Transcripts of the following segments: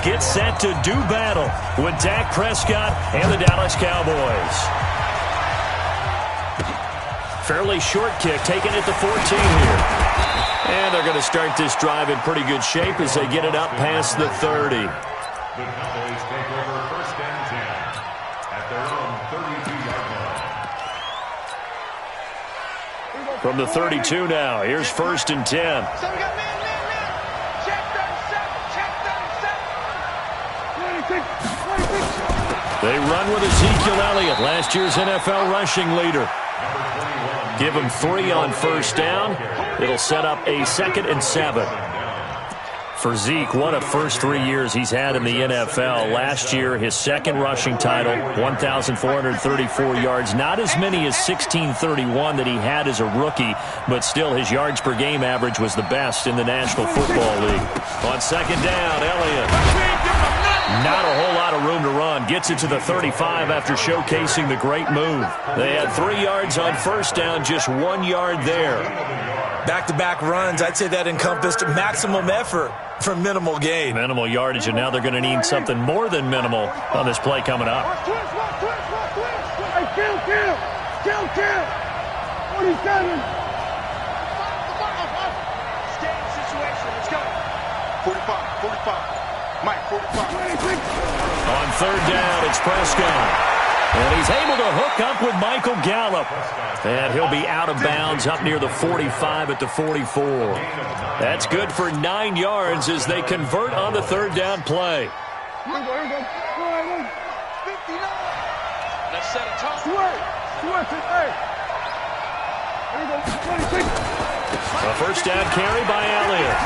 get set to do battle with Dak Prescott and the Dallas Cowboys. Fairly short kick, taken at the 14 here. And they're going to start this drive in pretty good shape as they get it up past the 30. The Cowboys take over 1st and 10 at their own 32-yard line. From the 32 now, here's 1st and 10. So we got man. Check 37. They run with Ezekiel Elliott, last year's NFL rushing leader. Give him 3 on 1st down. It'll set up a 2nd and 7. For Zeke, one of first 3 years he's had in the NFL. Last year, his 2nd rushing title, 1,434 yards. Not as many as 1,631 that he had as a rookie, but still his yards per game average was the best in the National Football League. On 2nd down, Elliott. Not a whole lot of room to run. Gets it to the 35 after showcasing the great move. They had 3 yards on 1st down, just 1 yard there. Back-to-back runs, I'd say that encompassed maximum effort for minimal gain. Minimal yardage, and now they're going to need something more than minimal on this play coming up. Kill. 47. Stay in situation. Let's go. 45. Mike, 45. On 3rd down, it's Prescott. And he's able to hook up with Michael Gallup. And he'll be out of bounds up near the 45 at the 44. That's good for 9 yards as they convert on the 3rd down play. Here we go. 59. Let's set a top. A 1st down carry by Elliott.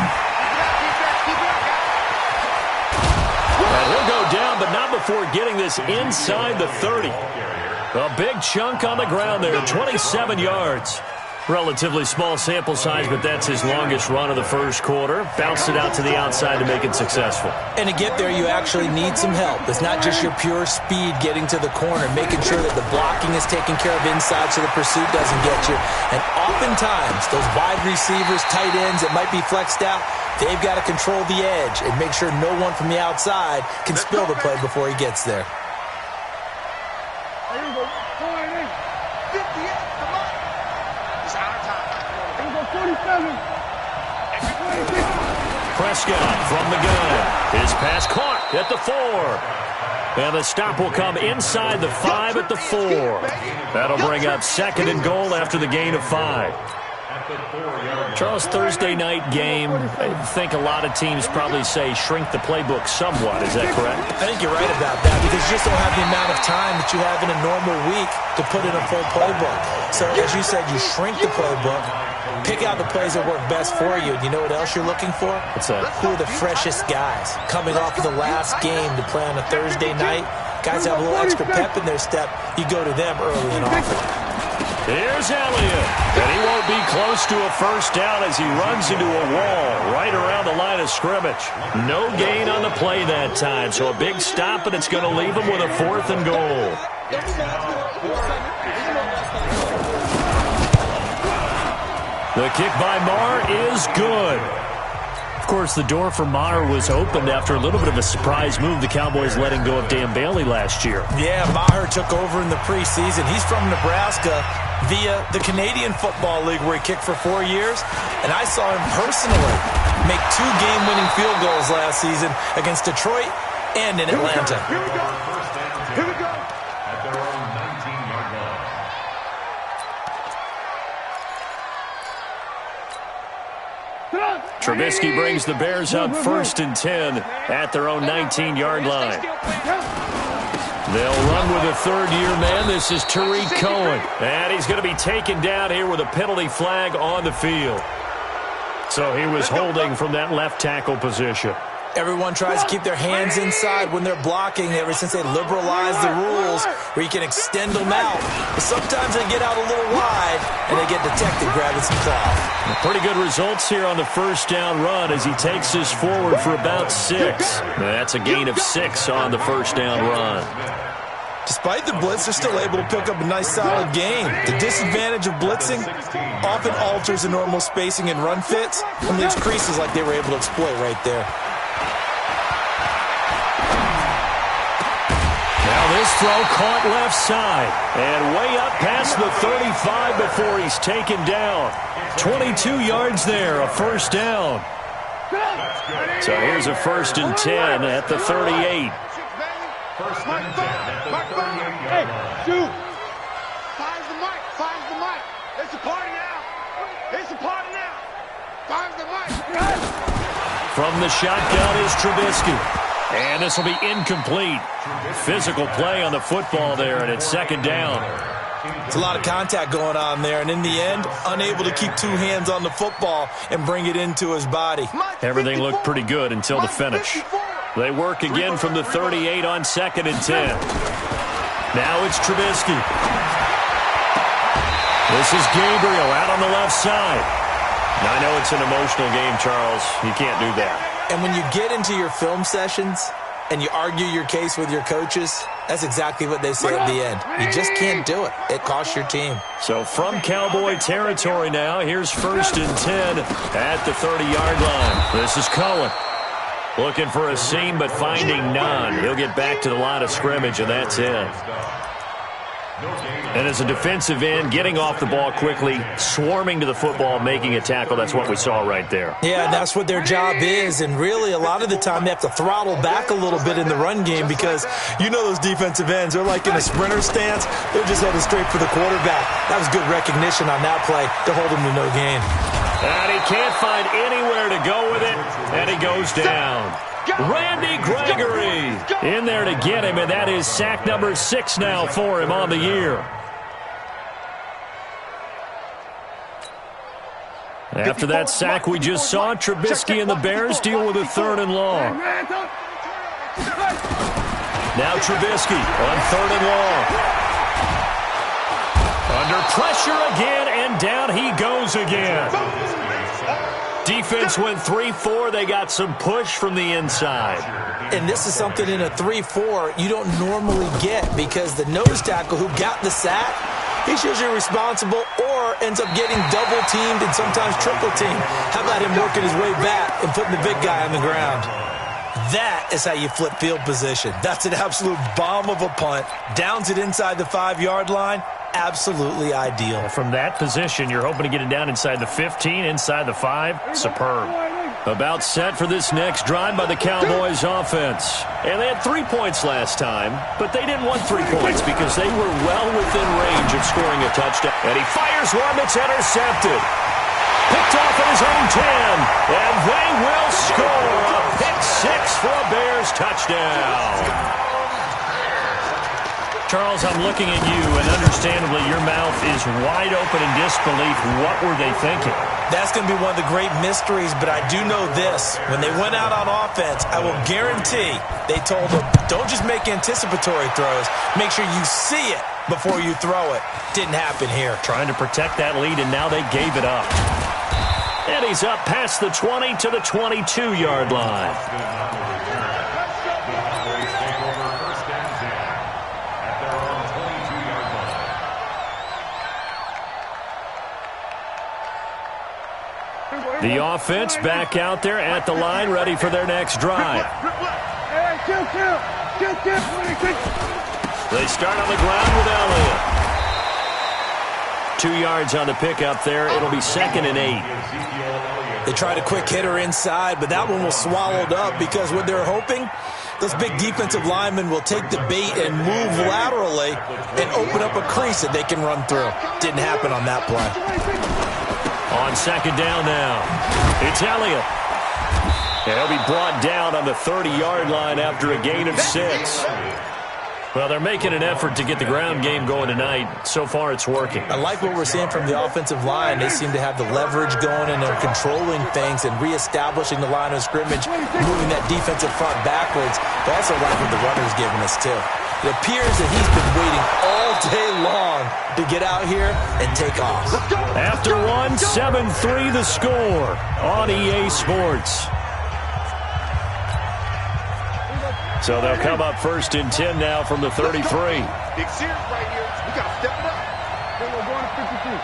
And he'll go down, but not before getting this inside the 30. A big chunk on the ground there, 27 yards. Relatively small sample size, but that's his longest run of the 1st quarter. Bounced it out to the outside to make it successful. And to get there, you actually need some help. It's not just your pure speed getting to the corner, making sure that the blocking is taken care of inside so the pursuit doesn't get you. And oftentimes, those wide receivers, tight ends that might be flexed out, they've got to control the edge and make sure no one from the outside can spill the play before he gets there. Here we go. 58. Come on. It's our time. Here we go. 47. Prescott from the gun. His pass caught at the 4. And the stop will come inside the 5 at the 4. That'll bring up 2nd and goal after the gain of 5. Charles, Thursday night game, I think a lot of teams probably say shrink the playbook somewhat. Is that correct? I think you're right about that because you just don't have the amount of time that you have in a normal week to put in a full playbook. So, as you said, you shrink the playbook, pick out the plays that work best for you. And you know what else you're looking for? What's that? Who are the freshest guys coming off of the last game to play on a Thursday night? Guys have a little extra pep in their step. You go to them early and often. Here's Elliott, and he won't be close to a 1st down as he runs into a wall right around the line of scrimmage. No gain on the play that time, so a big stop, and it's going to leave him with a 4th and goal. The kick by Maher is good. Of course, the door for Maher was opened after a little bit of a surprise move. The Cowboys letting go of Dan Bailey last year. Yeah, Maher took over in the preseason. He's from Nebraska via the Canadian Football League where he kicked for 4 years. And I saw him personally make 2 game-winning field goals last season against Detroit and in Atlanta. Here we go. At their own 19-yard line. Trubisky brings the Bears up 1st and 10 at their own 19-yard line. They'll run with a 3rd-year man. This is Tariq Cohen. And he's going to be taken down here with a penalty flag on the field. So he was holding from that left tackle position. Everyone tries to keep their hands inside when they're blocking ever since they liberalized the rules where you can extend them out. But sometimes they get out a little wide and they get detected grabbing some cloth. Pretty good results here on the 1st down run as he takes this forward for about 6. That's a gain of 6 on the 1st down run. Despite the blitz, they're still able to pick up a nice solid gain. The disadvantage of blitzing often alters the normal spacing and run fits and leaves creases like they were able to exploit right there. throw caught left side. And way up past the 35 before he's taken down. 22 yards there, a first down. So here's a 1st and 10 at the 38. First and 10 at the 38-yard Hey, line. shoot. Finds the mic. Finds the mic. It's a party now. It's a party now. Finds the mic. From the shotgun is Trubisky. And this will be incomplete. Physical play on the football there, and it's 2nd down. It's a lot of contact going on there, and in the end, unable to keep 2 hands on the football and bring it into his body. Everything looked pretty good until the finish. They work again from the 38 on 2nd and 10. Now it's Trubisky. This is Gabriel out on the left side. Now, I know it's an emotional game, Charles. You can't do that. And when you get into your film sessions and you argue your case with your coaches, that's exactly what they say at the end. You just can't do it. It costs your team. So from Cowboy territory now, here's 1st and 10 at the 30-yard line. This is Cohen. Looking for a seam, but finding none. He'll get back to the line of scrimmage, and that's it. And as a defensive end, getting off the ball quickly, swarming to the football, making a tackle, that's what we saw right there. Yeah, and that's what their job is. And really, a lot of the time, they have to throttle back a little bit in the run game because you know those defensive ends, they're like in a sprinter stance. They're just headed straight for the quarterback. That was good recognition on that play to hold him to no gain. And he can't find anywhere to go with it, and he goes down. Randy Gregory in there to get him, and that is sack number 6 now for him on the year. After that sack we just saw, Trubisky and the Bears deal with a 3rd and long. Now Trubisky on 3rd and long. Under pressure again, and down he goes again. Defense went 3-4. They got some push from the inside. And this is something in a 3-4 you don't normally get because the nose tackle who got the sack, he's usually responsible or ends up getting double-teamed and sometimes triple-teamed. How about him working his way back and putting the big guy on the ground? That is how you flip field position. That's an absolute bomb of a punt. Downs it inside the 5-yard line. Absolutely ideal. From that position, you're hoping to get it down inside the 15, inside the 5. Superb. About set for this next drive by the Cowboys offense. And they had 3 points last time, but they didn't want 3 points because they were well within range of scoring a touchdown. And he fires one that's intercepted. Picked off at his own 10, and they will score a pick 6 for a Bears touchdown. Charles, I'm looking at you, and understandably your mouth is wide open in disbelief. What were they thinking? That's going to be one of the great mysteries, but I do know this. When they went out on offense, I will guarantee they told them, don't just make anticipatory throws. Make sure you see it before you throw it. Didn't happen here. Trying to protect that lead, and now they gave it up. And he's up past the 20 to the 22-yard line. The offense back out there at the line, ready for their next drive. They start on the ground with Elliott. 2 yards on the pickup there. It'll be 2nd and 8. They tried a quick hitter inside, but that one was swallowed up because what they're hoping, those big defensive linemen will take the bait and move laterally and open up a crease that they can run through. Didn't happen on that play. On 2nd down now, it's Elliott. And he'll be brought down on the 30-yard line after a gain of 6. Well, they're making an effort to get the ground game going tonight. So far, it's working. I like what we're seeing from the offensive line. They seem to have the leverage going, and they're controlling things and reestablishing the line of scrimmage, moving that defensive front backwards. But also like what the runner's giving us, too. It appears that he's been waiting all day long to get out here and take off. After one, 7-3 the score on EA Sports. So they'll come up 1st and 10 now from the 33. Big series right here. We got to step it up. We're going to 52.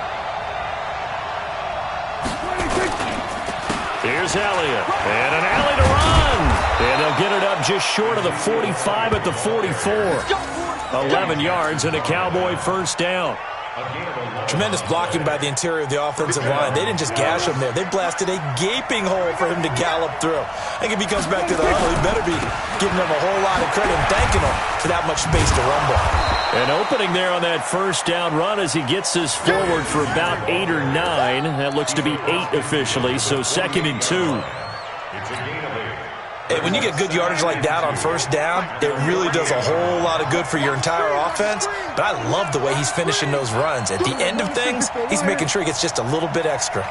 Here's Elliott. And an alley to run. And they'll get it up just short of the 45 at the 44. 11 yards and a Cowboy first down. Tremendous blocking by the interior of the offensive line. They didn't just gash him there. They blasted a gaping hole for him to gallop through. I think if he comes back to the huddle, he better be giving them a whole lot of credit and thanking them for that much space to rumble. An opening there on that first down run as he gets this forward for about 8 or 9. That looks to be 8 officially, so 2nd and 2. And when you get good yardage like that on first down, it really does a whole lot of good for your entire offense. But I love the way he's finishing those runs. At the end of things, he's making sure he gets just a little bit extra.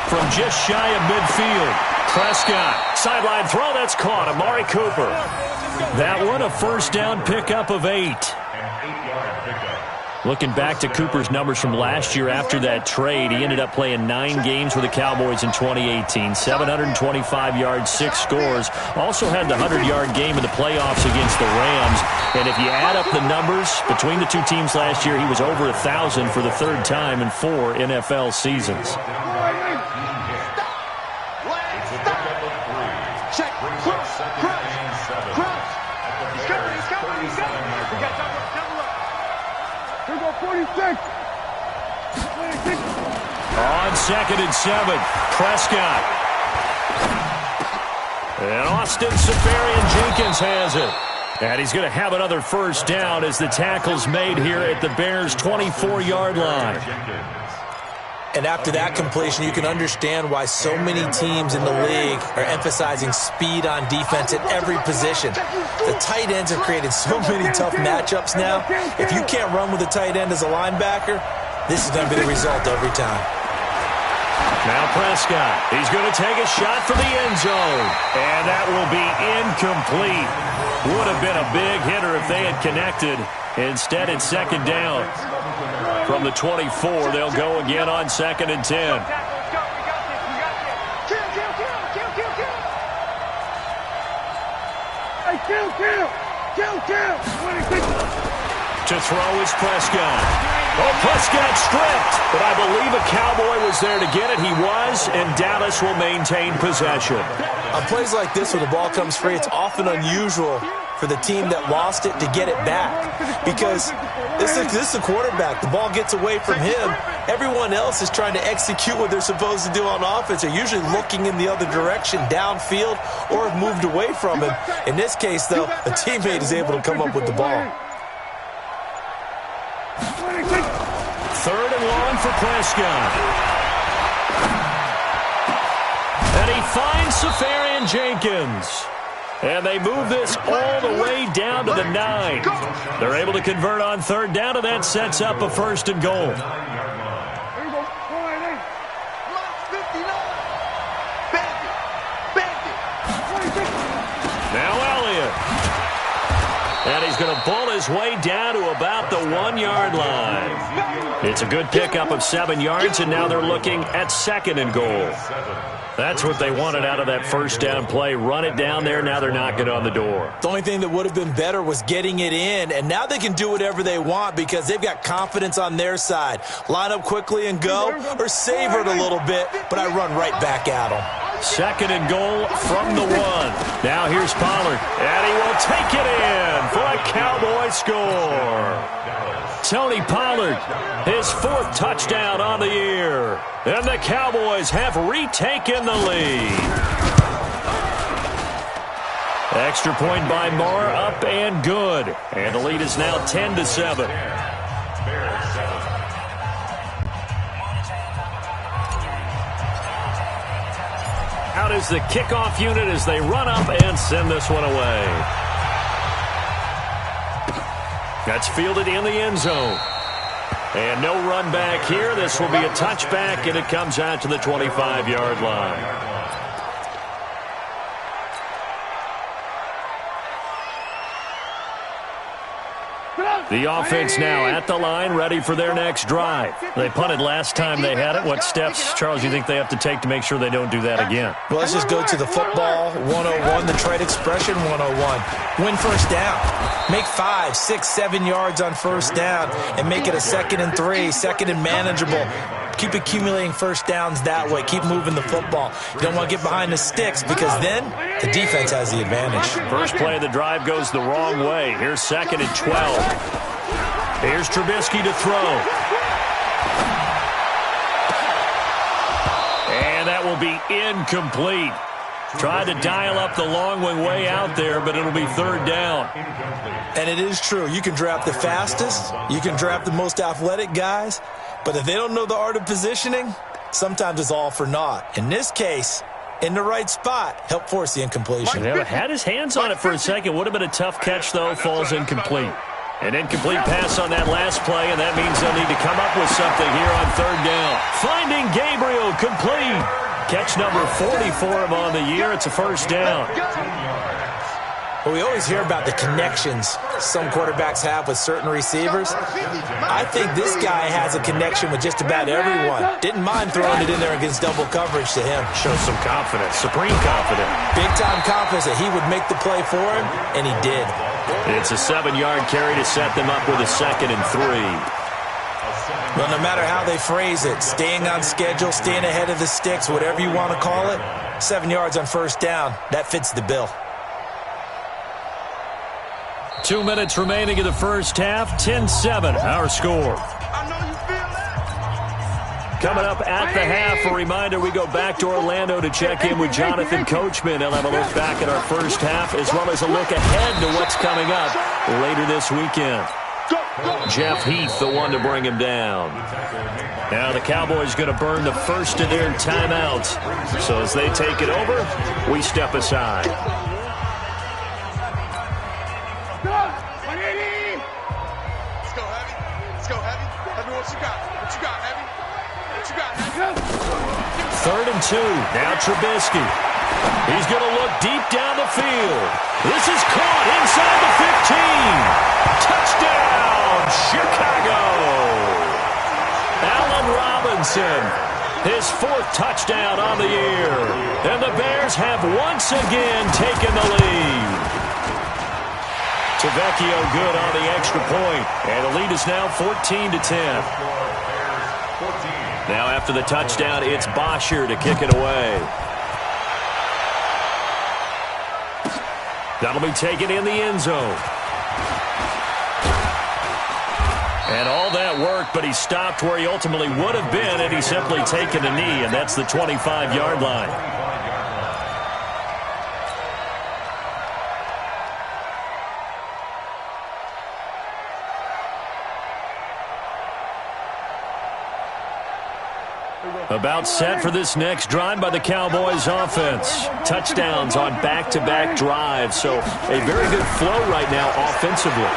From just shy of midfield, Prescott. Sideline throw, that's caught. Amari Cooper. That one, a first down pickup of 8. Looking back to Cooper's numbers from last year after that trade, he ended up playing 9 games with the Cowboys in 2018. 725 yards, 6 scores. Also had the 100-yard game in the playoffs against the Rams. And if you add up the numbers between the two teams last year, he was over 1,000 for the 3rd time in 4 NFL seasons. On 2nd and 7, Prescott. And Austin Seferian-Jenkins has it. And he's going to have another first down as the tackle's made here at the Bears' 24-yard line. And after that completion, you can understand why so many teams in the league are emphasizing speed on defense at every position. The tight ends have created so many tough matchups now. If you can't run with a tight end as a linebacker, this is going to be the result every time. Now Prescott, he's going to take a shot for the end zone. And that will be incomplete. Would have been a big hitter if they had connected. Instead, it's 2nd down. From the 24, they'll go again on 2nd and 10. To throw is Prescott. Oh, Prescott stripped, but I believe a Cowboy was there to get it. He was, and Dallas will maintain possession. On plays like this where the ball comes free, it's often unusual for the team that lost it to get it back, because this is the quarterback. The ball gets away from him. Everyone else is trying to execute what they're supposed to do on offense. They're usually looking in the other direction, downfield, or have moved away from him. In this case, though, a teammate is able to come up with the ball. 3rd and long for Prescott. And he finds Seferian-Jenkins. And they move this all the way down to the 9. They're able to convert on 3rd down, and that sets up a 1st and goal. Now Elliott. And he's going to pull his way down to about the 1-yard line. It's a good pickup of 7 yards, and now they're looking at 2nd and goal. That's what they wanted out of that first down play. Run it down there. Now they're knocking on the door. The only thing that would have been better was getting it in, and now they can do whatever they want because they've got confidence on their side. Line up quickly and go, or savor it a little bit, but I run right back at them. 2nd and goal from the 1. Now here's Pollard, and he will take it in for a Cowboy score. Tony Pollard, his 4th touchdown on the year. And the Cowboys have retaken the lead. Extra point by Marr, up and good. And the lead is now 10-7. Out is the kickoff unit as they run up and send this one away. That's fielded in the end zone. And no run back here. This will be a touchback, and it comes out to the 25-yard line. The offense now at the line, ready for their next drive. They punted last time they had it. What steps, Charles, do you think they have to take to make sure they don't do that again? Well, let's just go to the football 101, the trade expression 101. Win first down. Make 5, 6, 7 yards on first down and make it a 2nd and 3, 2nd and manageable. Keep accumulating first downs that way. Keep moving the football. You don't want to get behind the sticks because then the defense has the advantage. First play of the drive goes the wrong way. Here's 2nd and 12. Here's Trubisky to throw. And that will be incomplete. Tried to dial up the long way out there, but it'll be 3rd down. And it is true. You can draft the fastest. You can draft the most athletic guys. But if they don't know the art of positioning, sometimes it's all for naught. In this case, in the right spot, help force the incompletion. Yeah, had his hands on it for a second. Would have been a tough catch, though. Falls incomplete. An incomplete pass on that last play, and that means they'll need to come up with something here on 3rd down. Finding Gabriel, complete. Catch number 40 for him on the year. It's a 1st down. Well, we always hear about the connections some quarterbacks have with certain receivers. I think this guy has a connection with just about everyone. Didn't mind throwing it in there against double coverage to him. Shows some confidence, supreme confidence. Big-time confidence that he would make the play for him, and he did. It's a 7-yard carry to set them up with a 2nd and 3. Well, no matter how they phrase it, staying on schedule, staying ahead of the sticks, whatever you want to call it, 7 yards on 1st down, that fits the bill. 2 minutes remaining in the first half, 10-7, our score. Coming up at the half, a reminder, we go back to Orlando to check in with Jonathan Coachman. He'll have a look back at our first half, as well as a look ahead to what's coming up later this weekend. Jeff Heath, the one to bring him down. Now the Cowboys going to burn the first of their timeouts. So as they take it over, we step aside. Let's go, Heavy. Let's go, Heavy. Heavy, what you got? What you got, Heavy? What you got, Heavy? 3rd and 2. Now Trubisky. He's going to look deep down the field. This is caught inside the 15. Touchdown, Chicago. Allen Robinson, his 4th touchdown on the year. And the Bears have once again taken the lead. Tavecchio good on the extra point. And the lead is now 14-10. Now after the touchdown, it's Bosher to kick it away. That'll be taken in the end zone. And all that work, but he stopped where he ultimately would have been had he simply taken a knee, and that's the 25-yard line. About set for this next drive by the Cowboys offense. Touchdowns on back-to-back drives, so a very good flow right now offensively.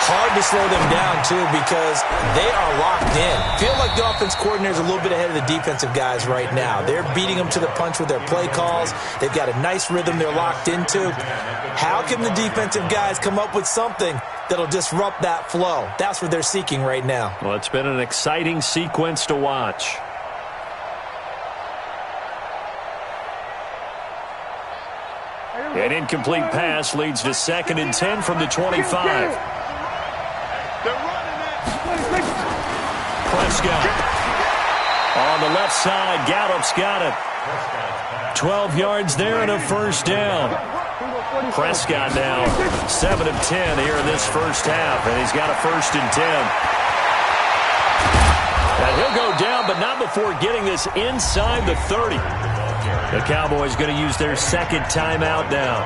Hard to slow them down, too, because they are locked in. Feel like the offense coordinator is a little bit ahead of the defensive guys right now. They're beating them to the punch with their play calls. They've got a nice rhythm they're locked into. How can the defensive guys come up with something that'll disrupt that flow? That's what they're seeking right now. Well, it's been an exciting sequence to watch. An incomplete pass leads to 2nd and 10 from the 25. Prescott on the left side. Gallup's got it. 12 yards there and a 1st down. Prescott now 7 of 10 here in this first half, and he's got a 1st and 10. And he'll go down, but not before getting this inside the 30. The Cowboys going to use their 2nd timeout now,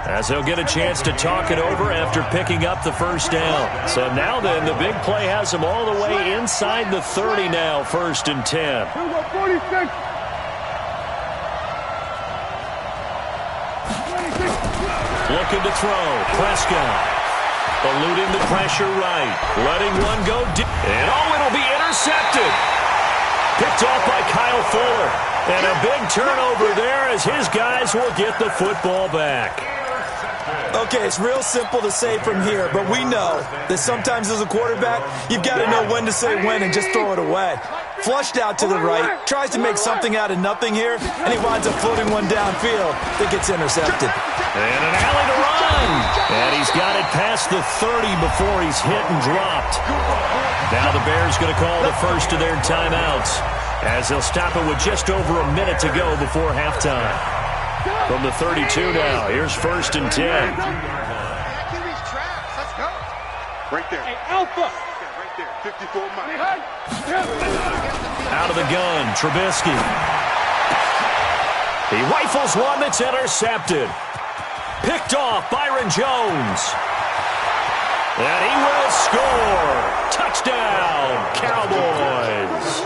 as they'll get a chance to talk it over after picking up the 1st down. So now then, the big play has them all the way inside the 30 now, 1st and 10. Looking to throw. Prescott eluding the pressure right. Letting one go deep. And it'll be intercepted. Picked off by Kyle Fuller. And a big turnover there as his guys will get the football back. Okay, it's real simple to say from here, but we know that sometimes as a quarterback, you've got to know when to say when and just throw it away. Flushed out to the right, tries to make something out of nothing here, and he winds up floating one downfield that gets intercepted. And an alley to run. And he's got it past the 30 before he's hit and dropped. Now the Bears going to call the first of their timeouts, as they'll stop it with just over a minute to go before halftime. From the 32 now, here's 1st and 10. Right there. Hey, Alpha. Right there. 54 miles. Out of the gun, Trubisky. He rifles one that's intercepted. Picked off, Byron Jones. And he will score. Touchdown, Cowboys.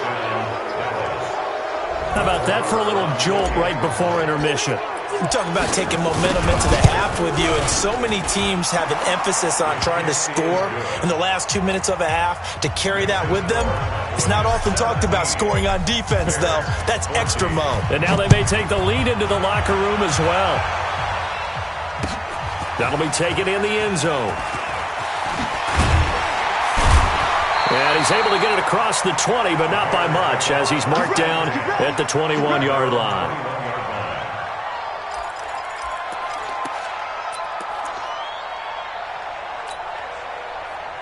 How about that for a little jolt right before intermission? I'm talking about taking momentum into the half with you, and so many teams have an emphasis on trying to score in the last 2 minutes of a half. To carry that with them, it's not often talked about scoring on defense, though. That's extra mode. And now they may take the lead into the locker room as well. That'll be taken in the end zone. And he's able to get it across the 20, but not by much, as he's marked down at the 21-yard line.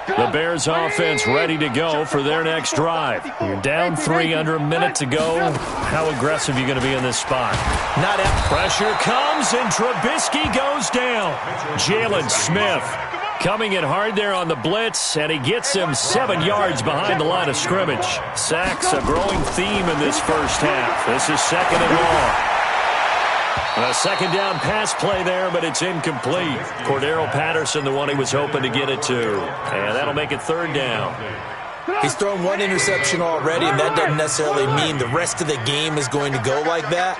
The Bears offense ready to go for their next drive. You're down 3 under a minute to go. How aggressive are you going to be in this spot? Not at pressure comes, and Trubisky goes down. Jalen Smith coming in hard there on the blitz, and he gets him 7 yards behind the line of scrimmage. Sacks, a growing theme in this first half. This is 2nd and long. A 2nd down pass play there, but it's incomplete. Cordero Patterson, the one he was hoping to get it to. And that'll make it 3rd down. He's thrown 1 interception already, and that doesn't necessarily mean the rest of the game is going to go like that.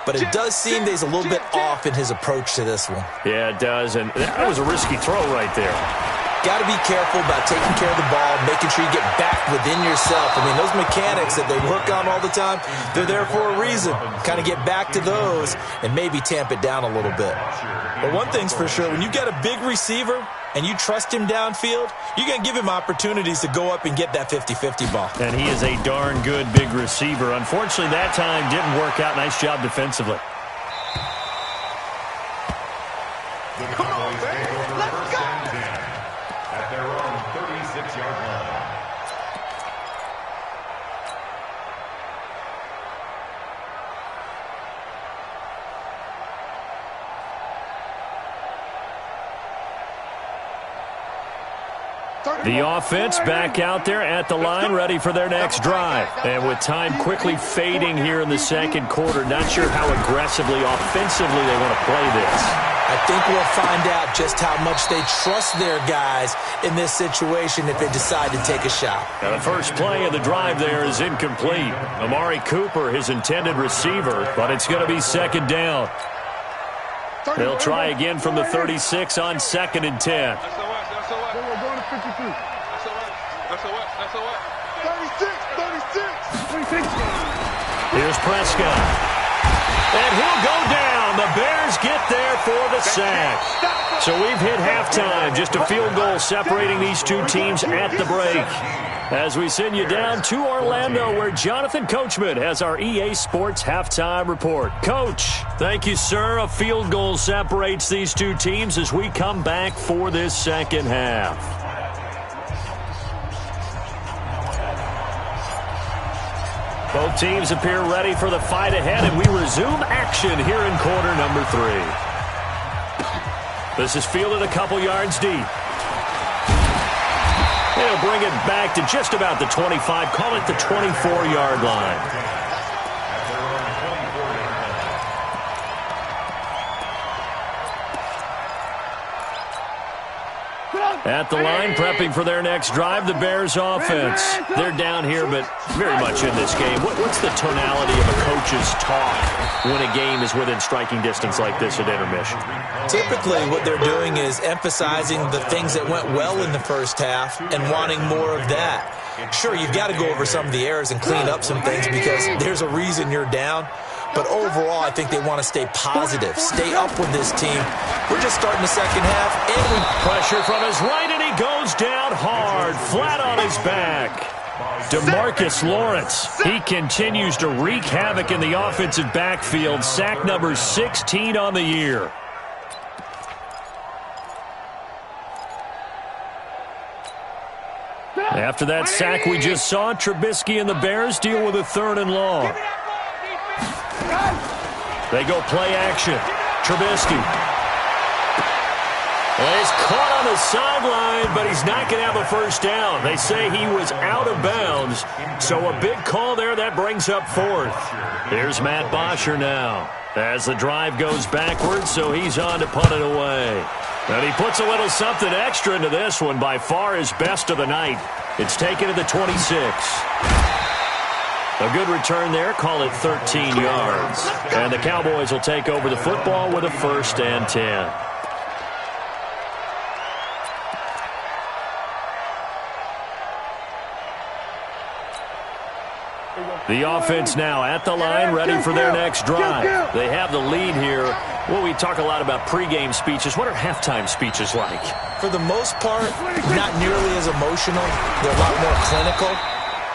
But it does seem that he's a little bit off in his approach to this one. Yeah, it does. And that was a risky throw right there. Got to be careful about taking care of the ball, making sure you get back within yourself. I mean, those mechanics that they work on all the time, they're there for a reason. Kind of get back to those and maybe tamp it down a little bit. But one thing's for sure, when you got a big receiver and you trust him downfield, you're going to give him opportunities to go up and get that 50-50 ball. And he is a darn good big receiver. Unfortunately, that time didn't work out. Nice job defensively. Come on, man. Let's go. At their own 36-yard line. The offense back out there at the line, ready for their next drive. And with time quickly fading here in the 2nd quarter, not sure how aggressively, offensively they want to play this. I think we'll find out just how much they trust their guys in this situation if they decide to take a shot. Now the first play of the drive there is incomplete. Amari Cooper, his intended receiver, but it's going to be 2nd down. They'll try again from the 36 on 2nd and 10. We're going to 52. That's a what? 36. Here's Prescott. And he'll go down. The Bears get there for the sack. So we've hit halftime. Just a field goal separating these two teams at the break. As we send you down to Orlando, where Jonathan Coachman has our EA Sports halftime report. Coach, thank you, sir. A field goal separates these two teams as we come back for this 2nd half. Both teams appear ready for the fight ahead, and we resume action here in quarter number 3. This is fielded a couple yards deep. They'll bring it back to just about the 25, call it the 24-yard line. At the line, prepping for their next drive, the Bears offense. They're down here, but very much in this game. What's the tonality of a coach's talk when a game is within striking distance like this at intermission? Typically, what they're doing is emphasizing the things that went well in the first half and wanting more of that. Sure, you've got to go over some of the errors and clean up some things because there's a reason you're down. But overall, I think they want to stay positive, stay up with this team. We're just starting the 2nd half, and we pressure from his right, and he goes down hard, flat on his back. DeMarcus Lawrence, he continues to wreak havoc in the offensive backfield. Sack number 16 on the year. After that sack we just saw, Trubisky and the Bears deal with a 3rd and long. They go play action. Trubisky. Well, he's caught on the sideline, but he's not going to have a first down. They say he was out of bounds, so a big call there. That brings up 4th. Here's Matt Bosher now as the drive goes backwards, so he's on to punt it away. And he puts a little something extra into this one, by far his best of the night. It's taken to the 26. A good return there, call it 13 yards. And the Cowboys will take over the football with a 1st and 10. The offense now at the line, ready for their next drive. They have the lead here. Well, we talk a lot about pregame speeches. What are halftime speeches like? For the most part, not nearly as emotional. They're a lot more clinical.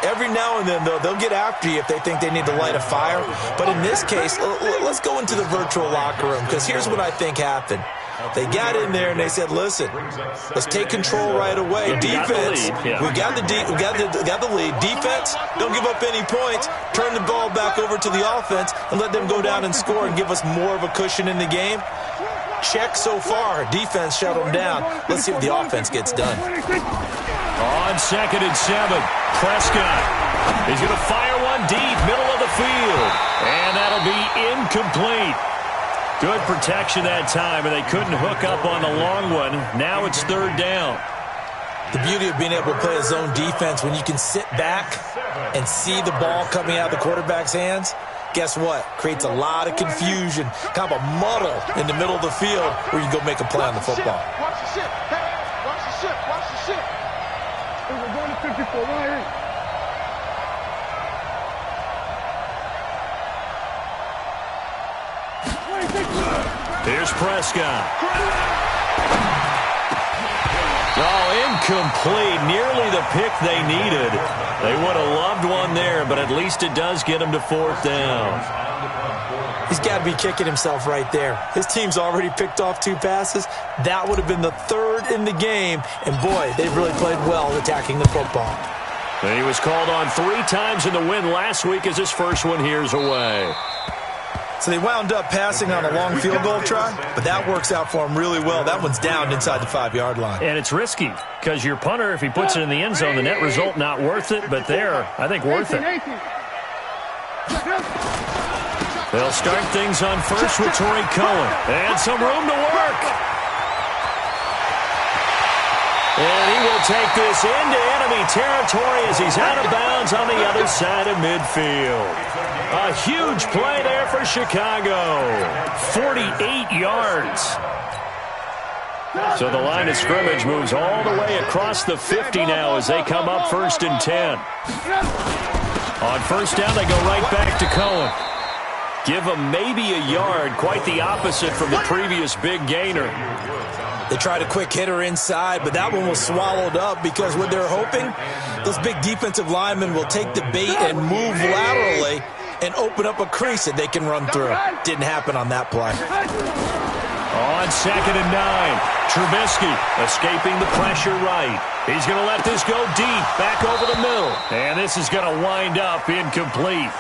Every now and then, though, they'll get after you if they think they need to light a fire. But in this case, let's go into the virtual locker room, because here's what I think happened. They got in there and they said, listen, let's take control right away. Defense, we got the lead. Defense, don't give up any points. Turn the ball back over to the offense and let them go down and score and give us more of a cushion in the game. Check so far. Defense shut them down. Let's see what the offense gets done. On 2nd and 7, Prescott. He's going to fire one deep, middle of the field. And that'll be incomplete. Good protection that time, and they couldn't hook up on the long one. Now it's 3rd down. The beauty of being able to play a zone defense, when you can sit back and see the ball coming out of the quarterback's hands, guess what? Creates a lot of confusion, kind of a muddle in the middle of the field where you can go make a play on the football. Watch the shit. Hey, watch the shit. Watch the shit. We're going to 54 right here. Here's Prescott. Oh, incomplete. Nearly the pick they needed. They would have loved one there, but at least it does get them to 4th down. He's got to be kicking himself right there. His team's already picked off 2 passes. That would have been the 3rd in the game. And, boy, they've really played well attacking the football. And he was called on 3 times in the win last week as his first one here's away. So they wound up passing on a long field goal try, but that works out for them really well. That one's down inside the 5-yard line. And it's risky because your punter, if he puts it in the end zone, the net result not worth it, but there, I think worth it. They'll start things on first with Torrey Cohen. And some room to work. And he will take this into enemy territory as he's out of bounds on the other side of midfield. A huge play there for Chicago. 48 yards. So the line of scrimmage moves all the way across the 50 now as they come up 1st and 10. On 1st down, they go right back to Cohen. Give him maybe a yard, quite the opposite from the previous big gainer. They tried a quick hitter inside, but that one was swallowed up because what they're hoping, those big defensive linemen will take the bait and move laterally and open up a crease that they can run through. Didn't happen on that play. On 2nd and 9, Trubisky escaping the pressure right. He's going to let this go deep, back over the middle. And this is going to wind up incomplete.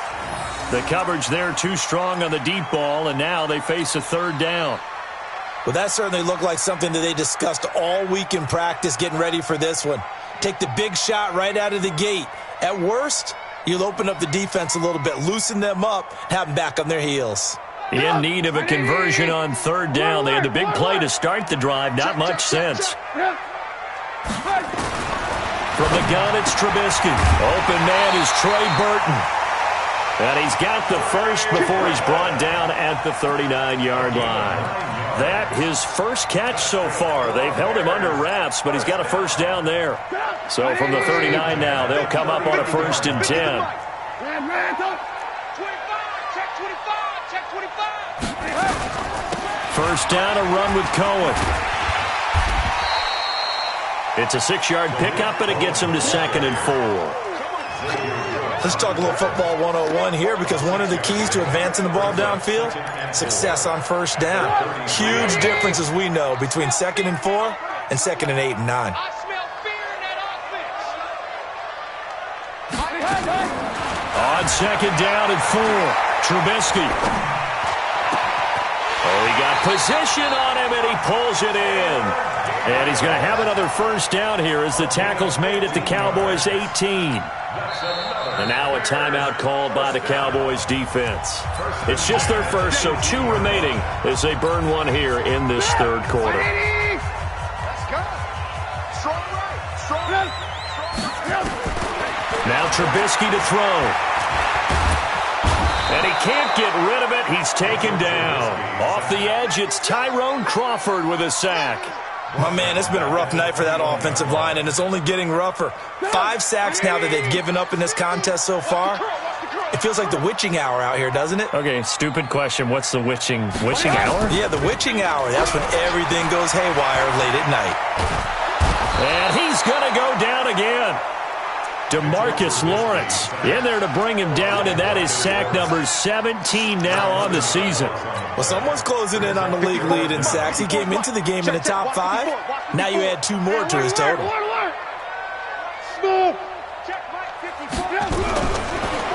The coverage there too strong on the deep ball, and now they face a 3rd down. Well, that certainly looked like something that they discussed all week in practice, getting ready for this one. Take the big shot right out of the gate. At worst, you'll open up the defense a little bit, loosen them up, have them back on their heels. In need of a conversion on 3rd down. They had the big play to start the drive. Not much sense. From the gun, it's Trubisky. Open man is Trey Burton. And he's got the first before he's brought down at the 39-yard line. That his first catch so far. They've held him under wraps, but he's got a 1st down there. So from the 39 now, they'll come up on a 1st and 10. First down, a run with Cohen. It's a 6-yard pickup, and it gets him to 2nd and 4. Let's talk a little football 101 here, because one of the keys to advancing the ball downfield, success on 1st down. Huge difference, as we know, between 2nd and 4 and 2nd and 8 and 9. I smell fear in that offense. On second down and 4, Trubisky. Oh, he got position on him, and he pulls it in. And he's going to have another first down here as the tackle's made at the Cowboys' 18. And now a timeout called by the Cowboys defense. It's just their first, so 2 remaining as they burn one here in this third quarter. Now Trubisky to throw. And he can't get rid of it. He's taken down. Off the edge, it's Tyrone Crawford with a sack. My man, it's been a rough night for that offensive line, and it's only getting rougher. 5 sacks now that they've given up in this contest so far. It feels like the witching hour out here, doesn't it? Okay, stupid question. What's the witching hour? Yeah, the witching hour. That's when everything goes haywire late at night. And he's going to go down again. DeMarcus Lawrence in there to bring him down, and that is sack number 17 now on the season. Well, someone's closing in on the league lead in sacks. He came into the game in the top 5. Now you add 2 more to his total.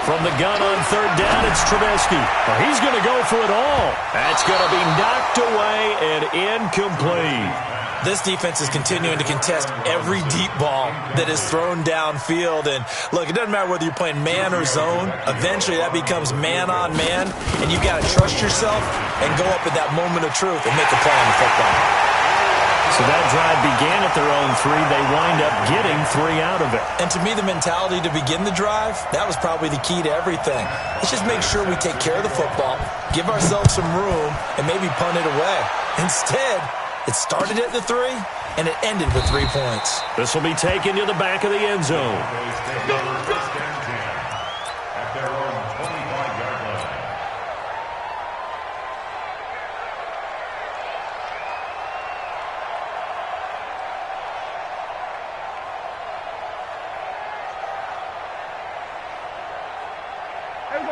From the gun on third down, it's Trubisky. Well, he's going to go for it all. That's going to be knocked away and incomplete. This defense is continuing to contest every deep ball that is thrown downfield. And, look, it doesn't matter whether you're playing man or zone. Eventually, that becomes man-on-man, and you've got to trust yourself and go up at that moment of truth and make a play on the football. So that drive began at their own 3. They wind up getting 3 out of it. And to me, the mentality to begin the drive, that was probably the key to everything. Let's just make sure we take care of the football, give ourselves some room, and maybe punt it away. Instead, it started at the 3, and it ended with 3 points. This will be taken to the back of the end zone.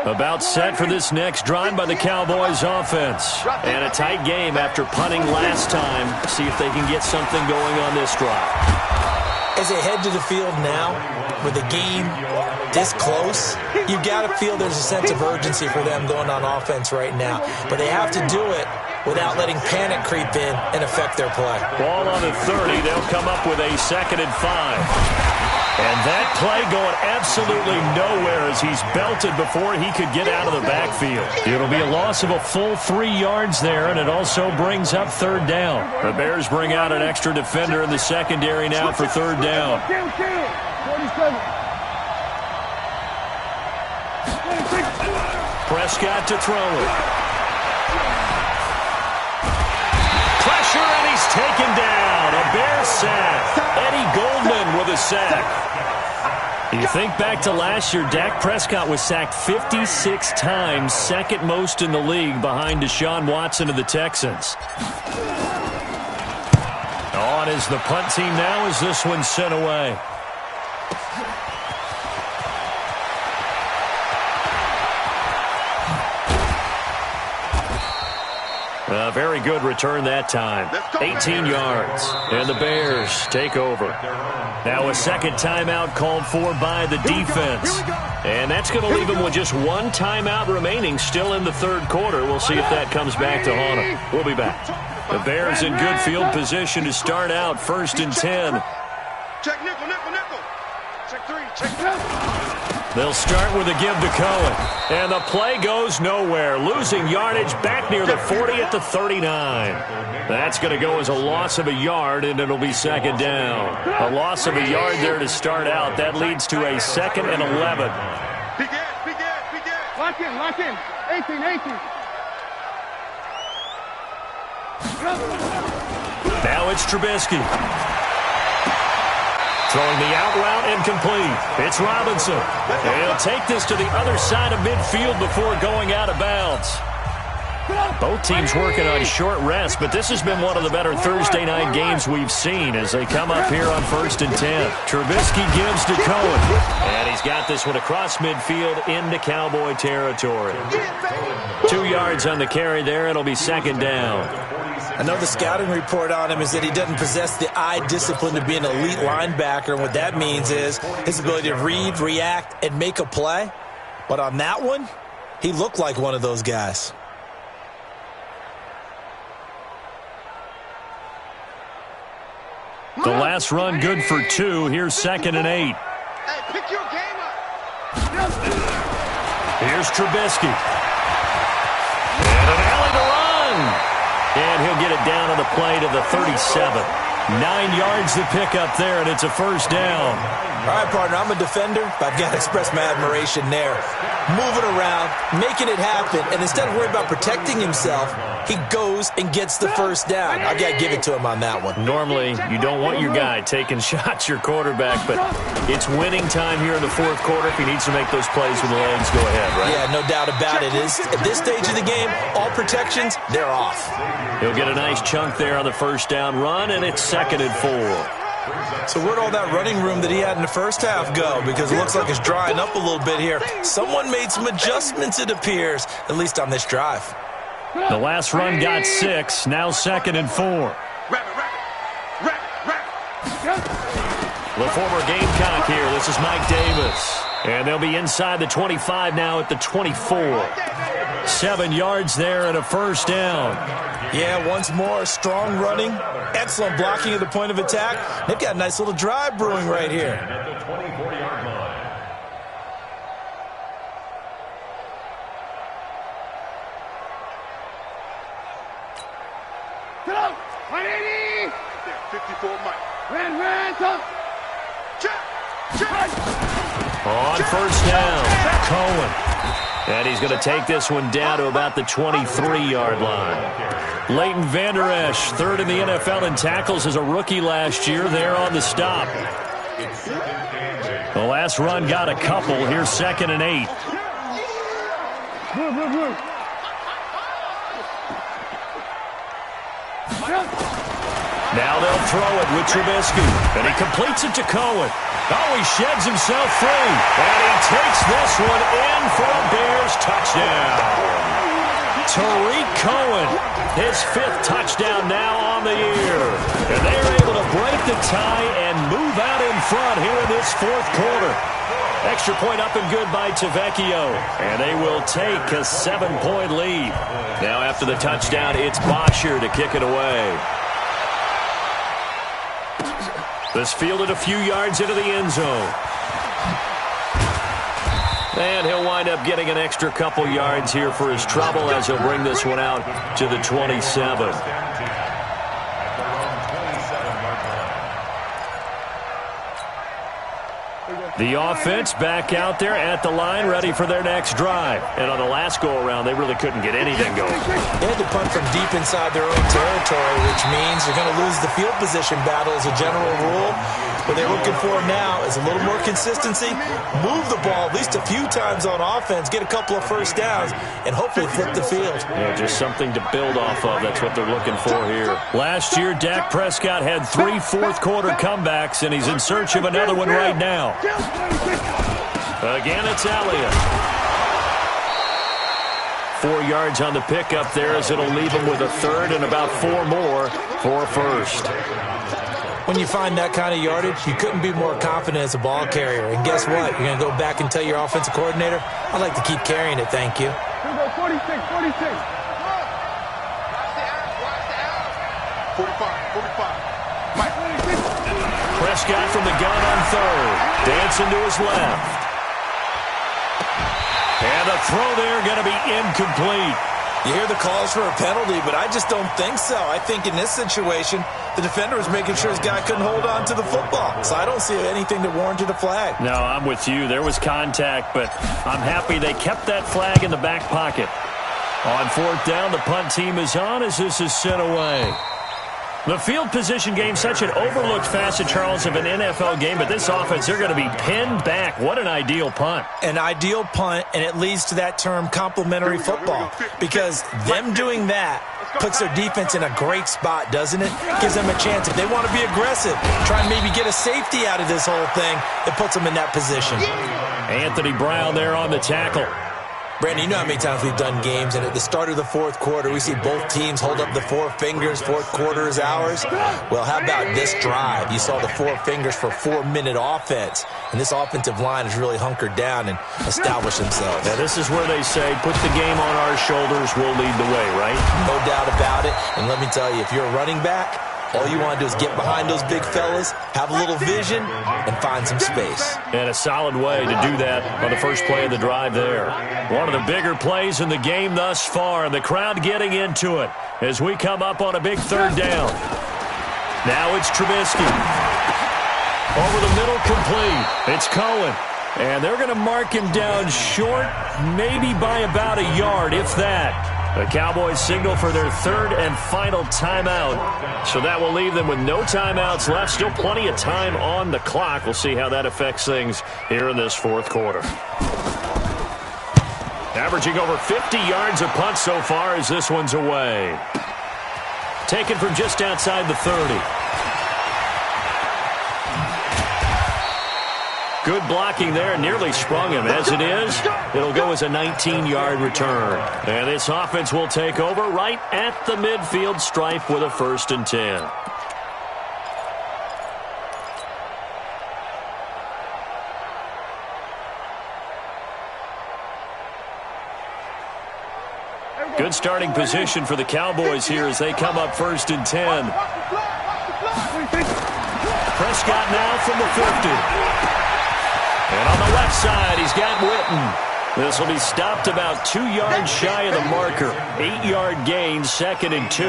About set for this next drive by the Cowboys offense. And a tight game after punting last time. See if they can get something going on this drive. As they head to the field now, with the game this close, you've got to feel there's a sense of urgency for them going on offense right now. But they have to do it without letting panic creep in and affect their play. Ball on the 30. They'll come up with a 2nd and 5. And that play going absolutely nowhere as he's belted before he could get out of the backfield. It'll be a loss of a full 3 yards there, and it also brings up 3rd down. The Bears bring out an extra defender in the secondary now for 3rd down. Prescott to throw it. Pressure, and he's taken down. A Bears sack. Eddie Goldman with a sack. You think back to last year, Dak Prescott was sacked 56 times, 2nd most in the league behind Deshaun Watson of the Texans. On is the punt team now as this one's sent away. A very good return that time. 18 yards. And the Bears take over. Now a 2nd timeout called for by the defense. And that's going to leave them with just 1 timeout remaining still in the 3rd quarter. We'll see if that comes back to haunt them. We'll be back. The Bears in good field position to start out 1st and 10. Check nickel, nickel, nickel. Check 3, check 3. They'll start with a give to Cohen. And the play goes nowhere. Losing yardage back near the 40 at the 39. That's going to go as a loss of a yard, and it'll be 2nd down. A loss of a yard there to start out. That leads to a 2nd and 11. Begin. Lock in. 18. Now it's Trubisky. Throwing the out route incomplete. It's Robinson. And he'll take this to the other side of midfield before going out of bounds. Both teams working on short rest, but this has been one of the better Thursday night games we've seen as they come up here on 1st and 10. Trubisky gives to Cohen. And he's got this one across midfield into Cowboy territory. 2 yards on the carry there. It'll be 2nd down. I know the scouting report on him is that he doesn't possess the eye discipline to be an elite linebacker, and what that means is his ability to read, react, and make a play. But on that one, he looked like one of those guys. The last run good for 2. Here's 2nd and 8. Hey, pick your game up. Here's Trubisky. And an alley to run. And he'll get it down on the play to the 37. 9 yards to pick up there, and it's a first down. All right, partner, I'm a defender, but I've got to express my admiration there. Moving around, making it happen, and instead of worrying about protecting himself, he goes and gets the first down. I've got to give it to him on that one. Normally, you don't want your guy taking shots, your quarterback, but it's winning time here in the fourth quarter. If he needs to make those plays with the legs, go ahead, right? Yeah, no doubt about it. At this stage of the game, all protections, they're off. He'll get a nice chunk there on the first down run, and it's 2nd and 4. So where'd all that running room that he had in the first half go? Because it looks like it's drying up a little bit here. Someone made some adjustments, it appears, at least on this drive. The last run got 6, now 2nd and 4. The former Gamecock here. This is Mike Davis. And they'll be inside the 25 now at the 24. 7 yards there and a first down. Yeah, once more, strong running, excellent blocking at the point of attack. They've got a nice little drive brewing right here. At the 24-yard line. Get out! 180! 54 Mike. Ran, come! Check! On first down, Cohen. And he's going to take this one down to about the 23-yard line. Leighton Vander Esch, 3rd in the NFL in tackles as a rookie last year, there on the stop. The last run got a couple. Here's 2nd and 8. Now they'll throw it with Trubisky. And he completes it to Cohen. Oh, he sheds himself free. And he takes this one in for a Bears touchdown. Tariq Cohen, his 5th touchdown now on the year. And they're able to break the tie and move out in front here in this fourth quarter. Extra point up and good by Tavecchio. And they will take a 7-point lead. Now after the touchdown, it's Bosher to kick it away. This fielded a few yards into the end zone. And he'll wind up getting an extra couple yards here for his trouble as he'll bring this one out to the 27. The offense back out there at the line, ready for their next drive. And on the last go-around, they really couldn't get anything going. They had to punt from deep inside their own territory, which means they're going to lose the field position battle as a general rule. What they're looking for now is a little more consistency, move the ball at least a few times on offense, get a couple of first downs, and hopefully flip the field. Yeah, just something to build off of. That's what they're looking for here. Last year, Dak Prescott had 3 fourth-quarter comebacks, and he's in search of another one right now. Again, it's Elliott. 4 yards on the pickup there as it'll leave him with a 3rd and about 4 more for a first. When you find that kind of yardage, you couldn't be more confident as a ball carrier. And guess what? You're going to go back and tell your offensive coordinator, I'd like to keep carrying it, thank you. 46. 45. Mike. Prescott from the gun on 3rd. Dancing to his left. And the throw there going to be incomplete. You hear the calls for a penalty, but I just don't think so. I think in this situation, the defender was making sure his guy couldn't hold on to the football. So I don't see anything that warranted a flag. No, I'm with you. There was contact, but I'm happy they kept that flag in the back pocket. On 4th down, the punt team is on as this is sent away. The field position game, such an overlooked facet, Charles, of an NFL game, but this offense, they're going to be pinned back. What an ideal punt. An ideal punt, and it leads to that term complementary football, because them doing that puts their defense in a great spot, doesn't it? Gives them a chance. If they want to be aggressive, try and maybe get a safety out of this whole thing, it puts them in that position. Anthony Brown there on the tackle. Brandon, you know how many times we've done games, and at the start of the fourth quarter, we see both teams hold up the four fingers, fourth quarter is ours. Well, how about this drive? You saw the four fingers for 4-minute offense, and this offensive line has really hunkered down and established themselves. Now, this is where they say, put the game on our shoulders, we'll lead the way, right? No doubt about it, and let me tell you, if you're a running back, all you want to do is get behind those big fellas, have a little vision, and find some space. And a solid way to do that on the first play of the drive there. One of the bigger plays in the game thus far, and the crowd getting into it as we come up on a big third down. Now it's Trubisky. Over the middle, complete. It's Cohen. And they're going to mark him down short, maybe by about a yard, if that. The Cowboys signal for their third and final timeout. So that will leave them with no timeouts left. Still plenty of time on the clock. We'll see how that affects things here in this fourth quarter. Averaging over 50 yards a punt so far as this one's away. Taken from just outside the 30. Good blocking there, nearly sprung him. As it is, it'll go as a 19-yard return. And this offense will take over right at the midfield stripe with a 1st and 10. Good starting position for the Cowboys here as they come up 1st and 10. Prescott now from the 50. And on the left side, he's got Witten. This will be stopped about 2 yards shy of the marker. 8-yard gain, 2nd and 2.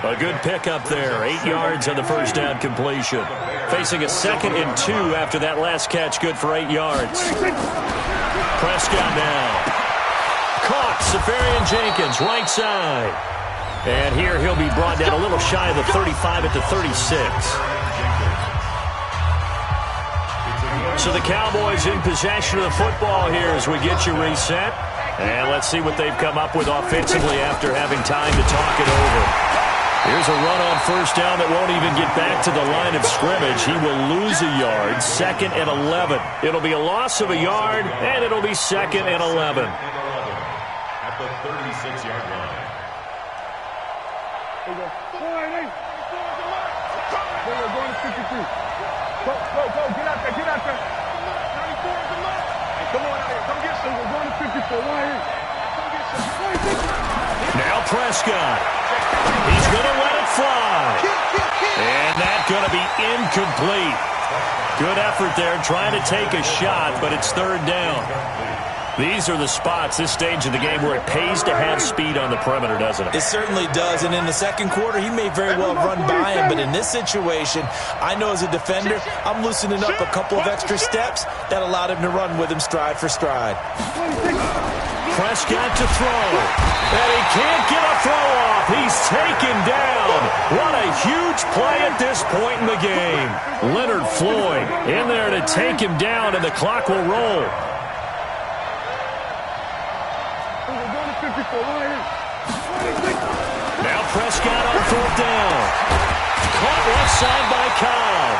A good pickup there. 8 yards on the first down completion. Facing a 2nd and 2 after that last catch, good for 8 yards. Prescott now. Caught, Safarian Jenkins, right side. And here he'll be brought down a little shy of the 35 at the 36. So the Cowboys in possession of the football here as we get you reset. And let's see what they've come up with offensively after having time to talk it over. Here's a run on 1st down that won't even get back to the line of scrimmage. He will lose a yard, 2nd and 11. It'll be a loss of a yard, and it'll be 2nd and 11. At the 36-yard line. Go, get out there, get out there. 94 is the mark. Hey, come on out here, come get some. We're going to 54, right here. Come get some. Now Prescott. He's going to let it fly. And that's going to be incomplete. Good effort there, trying to take a shot, but it's 3rd down. These are the spots, this stage of the game, where it pays to have speed on the perimeter, doesn't it? It certainly does, and in the second quarter, he may very well run by him, but in this situation, I know as a defender, I'm loosening up a couple of extra steps that allowed him to run with him stride for stride. Prescott to throw, and he can't get a throw off. He's taken down. What a huge play at this point in the game. Leonard Floyd in there to take him down, and the clock will roll. Now Prescott on 4th down. Caught left side by Cobb.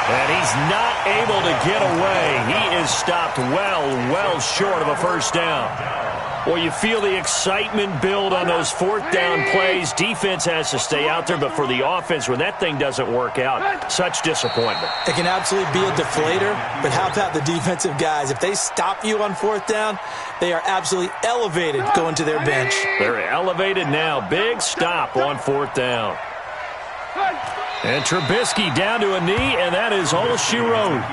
And he's not able to get away. He is stopped well short of a 1st down. Well, you feel the excitement build on those 4th down plays. Defense has to stay out there, but for the offense, when that thing doesn't work out, such disappointment. It can absolutely be a deflator, but how about the defensive guys? If they stop you on 4th down, they are absolutely elevated going to their bench. They're elevated now. Big stop on 4th down. And Trubisky down to a knee, and that is all she wrote.